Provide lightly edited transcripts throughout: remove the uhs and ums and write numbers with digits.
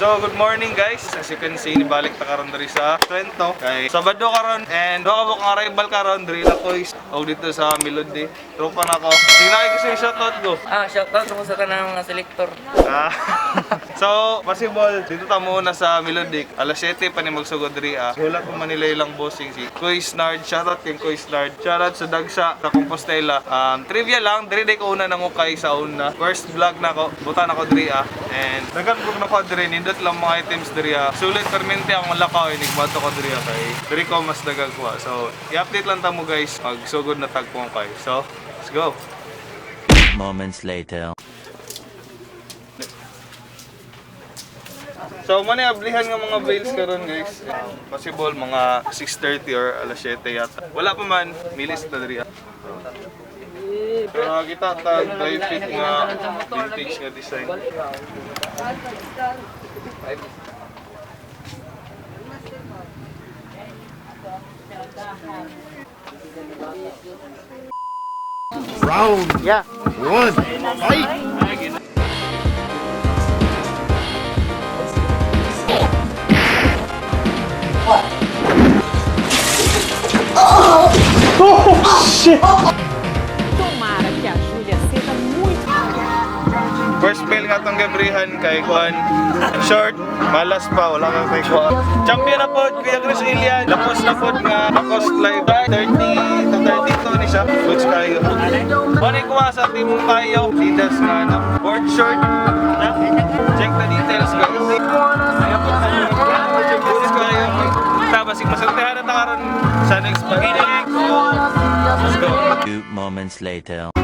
So, good morning guys. As you can see, nibalik ta karon diri sa Twento. Kay Sabado karon and do ka buk nga rival karon diri na ko og dito sa Melody. Tropa na ko. Tingnan ko sa shoutout go. Shoutout mo sa kanang mga selector. So, possible dito ta muna sa Melody. Alas 7 pa ni magsugod diri Hulat ko Manila ilang bossing si Kuy Snard. Shoutout kay Kuy Snard. Shoutout sa Dagsa sa Compostela. Trivia lang, diri day ko una nang ukay sa una. First vlog na ko. Buta na ko diri and dagan ko na ko diri nindot lang mga items diri sulit permente ang lakaw inigmato ko diri kay diri ko mas dagang kuha. So i-update lang ta mo guys pag sugod na tagpong kay. So let's go. Moments later. So mani ablihan nga mga bales karon guys. Possible mga 6:30 or alas 7 yata. Wala pa man milis ta diri. Pero kita ta dry fit nga vintage nga design. Round 1. Fight. Oh shit! Tomara que a Júlia seja muito... First bell nga tong gabrihan kay Juan. Short, malas pa, wala kang kay Juan. Champion na po, Kuya ChrisOliver. Lapos na po nga, lakos live 30 to 32 ni siya. Goods kayo. Mani kuha sa timong kayo. Lidas nga na. Board short. Check the details guys. Ayan po sa mga goods kayo. Tapos, masaltihan na karon sa next pag-inig. Let's go. 2 moments later.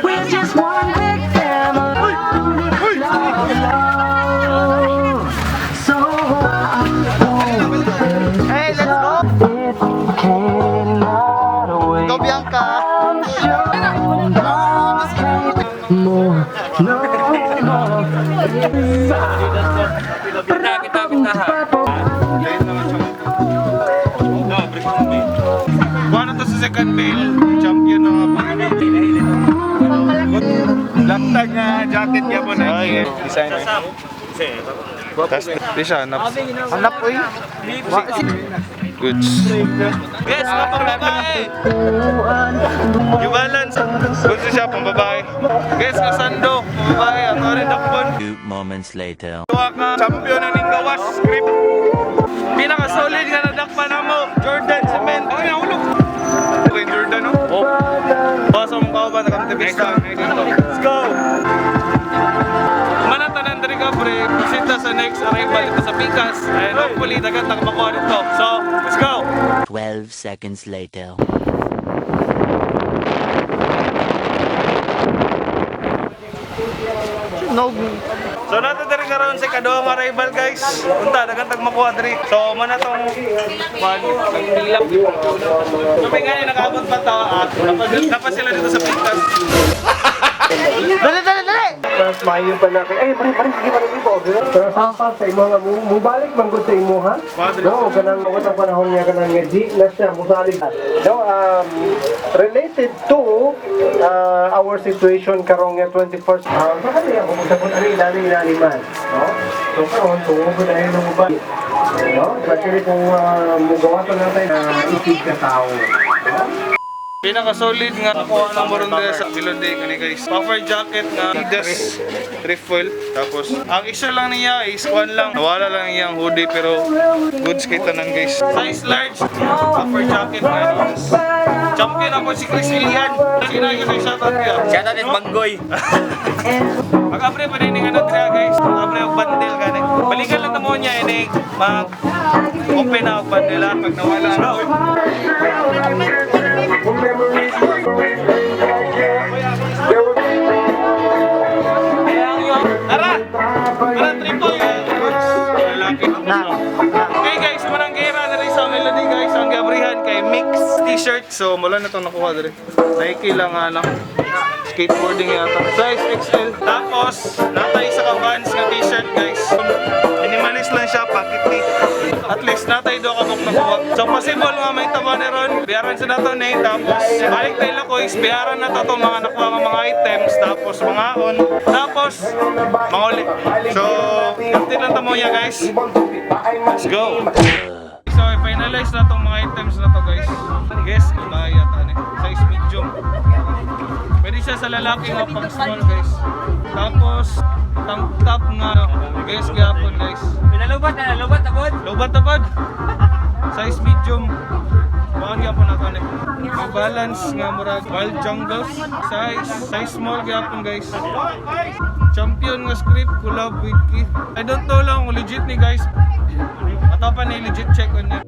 We're just one big family. So hey, let's go. Go Bianca. Kuha to sa second bail, champion na nga po. Laptag nga jacket niya po na design. Tapos di siya hanap. Hanap oy. Goods. Yes, mga pambabae. New Balance. Goods siya pambabae. Yes, kasando. Pambabae. Ang rin dakpon. 2 moments later. Tuwa ka, champion na ning gawas script. Pinaka-solid nga nadakpan na mo. Jordan Cement. Ay, nahulog. Okay, Jordan, no? Oh. Basa mong kauban, nakamtibista. Let's go! Manatanan dari ka, pre. Bisita sa next arrival ito sa Pikas. And hopefully, dagat nakapakuha nito. So, let's go! 12 seconds later. So nato diri karon sa kaduhang arrival guys. Unta dagan tag makuha diri. So man atong pilap di pa. So may gani nakaabot pa ta dapat sila dito sa Pikas. Dali. Mas mayo pa na kay mari sige man ibo. Pero sa mga mubalik man gud sa imuha. No, kanang ang panahon niya kanang di na siya musalig. No, related to our situation karong 21st. Sa kanila mo sa kun ani nani man, no? So karon tungod na yun mo ba? No, kasi kung mugawa to natin isig ka tao. Pinaka-solid nga nakuha ng moron dito sa Melody kani guys. Puffer jacket na Adidas Thrift. Tapos ang isa lang niya is one lang. Nawala lang iyang hoodie pero goods kay tanan guys. Size large. Puffer jacket na champion ako si ChrisOliver. Sinay ko sa shoutout niya. Shoutout is Manggoy. Mag-apre pa din nga natira guys. Mag-apre og bundle gani. Balikan lang mo niya ini mag-open na og bundle pag nawala. Tara triple okay guys, manang gera na rin sa Melody guys. Ang gabrihan kay mix t-shirt. So mula na itong nakuha dito. Nike lang lang. Skateboarding yata. Size XL. Tapos natay sa ka-Vans nga t-shirt guys. Minimalist lang siya, pocket tee. At least natay do ka buk So possible nga may tabo ni Ron. Biyaran sa nato ni tapos balik tayo lang ko is biyaran na to mga nakuha ng mga items tapos mga on tapos manguli. So update lang tamo niya guys. Let's go. So finalize na tong mga items na to guys. Guess kung kaya tani. Size medium. Pwede siya sa lalaki nga pang small guys. Tapos tank top nga guys gapon guys. Pinalubat na, lubat abot. Lobat tapad. Size medium. Bawang gyapon na kanin. Ang balance nga murag wild jungles. Size small gyapon guys. Champion nga script collab with Keith. I don't know lang kung legit ni guys. Ato pa ni legit check on it.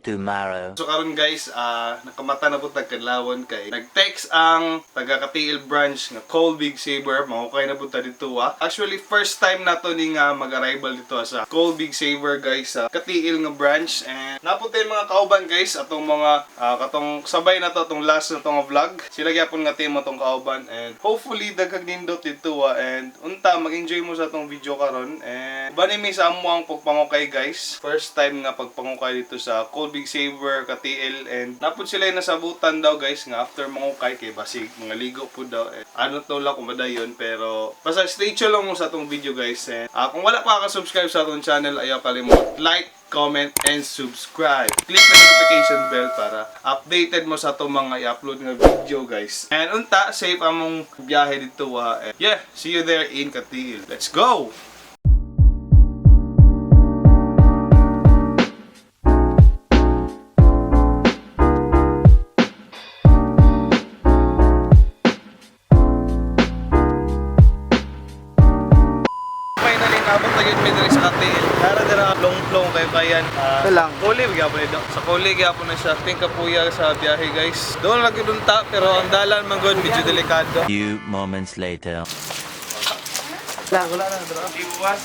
Tomorrow. So karon guys, nakamata na po tagkadlawon kay nag-text ang taga-Katiil branch nga Call Big Saver, mahukay na po ta dito Actually first time nato ni nga mag-arrival dito sa Call Big Saver guys sa Katiil nga branch and napunta yung mga kauban guys atong mga katong sabay na to atong last na tong vlog. Sila gyapon nga team atong kauban and hopefully daghang nindot dito and unta mag-enjoy mo sa atong video karon and bani mi sa amo ang pagpangukay guys. First time nga pagpangukay dito sa Call Big Saver Katiil and napud sila nasabutan daw guys nga after mangukay kay basig mga ligo po daw ano to lang kung madayon pero basta stay tuned lang mo sa atong video guys and kung wala pa ka subscribe sa atong channel ayaw kalimot like, comment, and subscribe. Click na notification bell para updated mo sa atong mga i-upload nga video guys and unta safe among biyahe dito and yeah, see you there in Katiil. Let's go! Abot na yun may diri sa Katiil. Dara long kayo kayan. lang. Kuli gyapon ito. Sa kuli gyapon na siya. Ting kapuya sa biyahe guys. Doon lagi dun ta pero ang dalan man gud medyo delikado. Few moments later. Wala na dra. Iwas.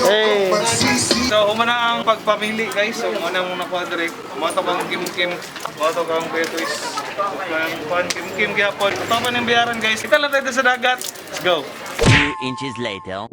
Hey. So, humana ang pagpamili guys. So, muna muna ko direct. Mato kang kim-kim. Mato kang betwis. Pan kim-kim gyapon. Ito pa ng biyaran guys. Kita lang tayo sa dagat. Let's go. Few inches later.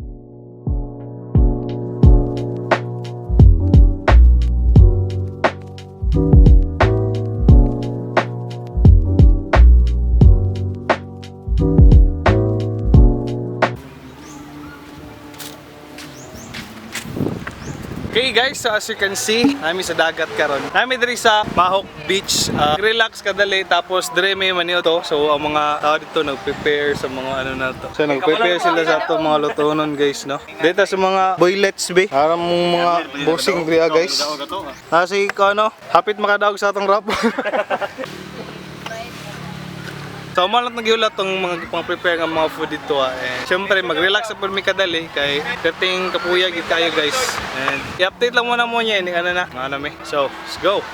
Okay guys, so as you can see, namin sa dagat karon. Namin diri sa Mahok Beach. Relax kadali tapos dire may maniyo to. So ang mga tao dito nag-prepare sa mga ano na to. So nag-prepare sila sa ato mga lutonon guys, no. Dito sa mga boylets be. Aram mong mga bossing diri guys. Kasi ko ano, hapit makadaog sa atong rap. So, malat nagyulat tong mga pang-prepare ng mga food dito and syempre mag-relax sa mi kadali kay dating kapuya gid kayo guys. And i-update lang muna mo niya ano na, ano mi. So, let's go.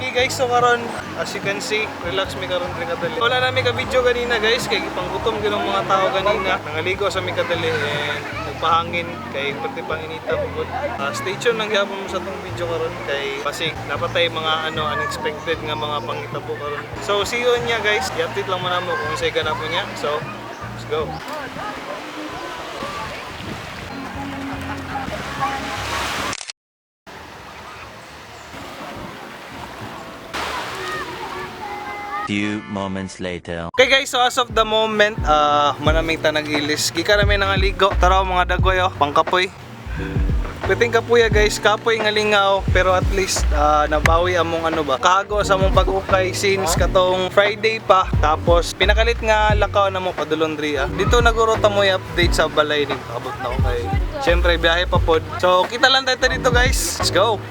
Okay guys, so karon as you can see, relax mi karon diri kadali. Wala na mi ka video kanina guys kay gipanggutom gyud ang mga tao kanina. Nangaligo sa mi kadali and nagpahangin kay pati panginita pugod. Stay tuned lang gyapon mo sa tong video karon kay basig napatay mga ano unexpected nga mga pangitabo karon. So see you niya guys. I-update lang mo na mo kung say ganap mo niya. So, let's go. Few moments later. Okay guys, so as of the moment, manaming tanag ilis. Gika namin nangaligo. Tara mga dagoy pangkapoy. Piting kapuya guys, kapoy nga lingaw, pero at least nabawi among ano ba. Kago sa mong pag-ukay since katong Friday pa. Tapos pinakalit nga lakaw na mo padulondria. Dito nagurota mo i-update sa balay ni abot na ko kay. Siyempre biyahe pa pod. So kita lang tayo dito guys. Let's go.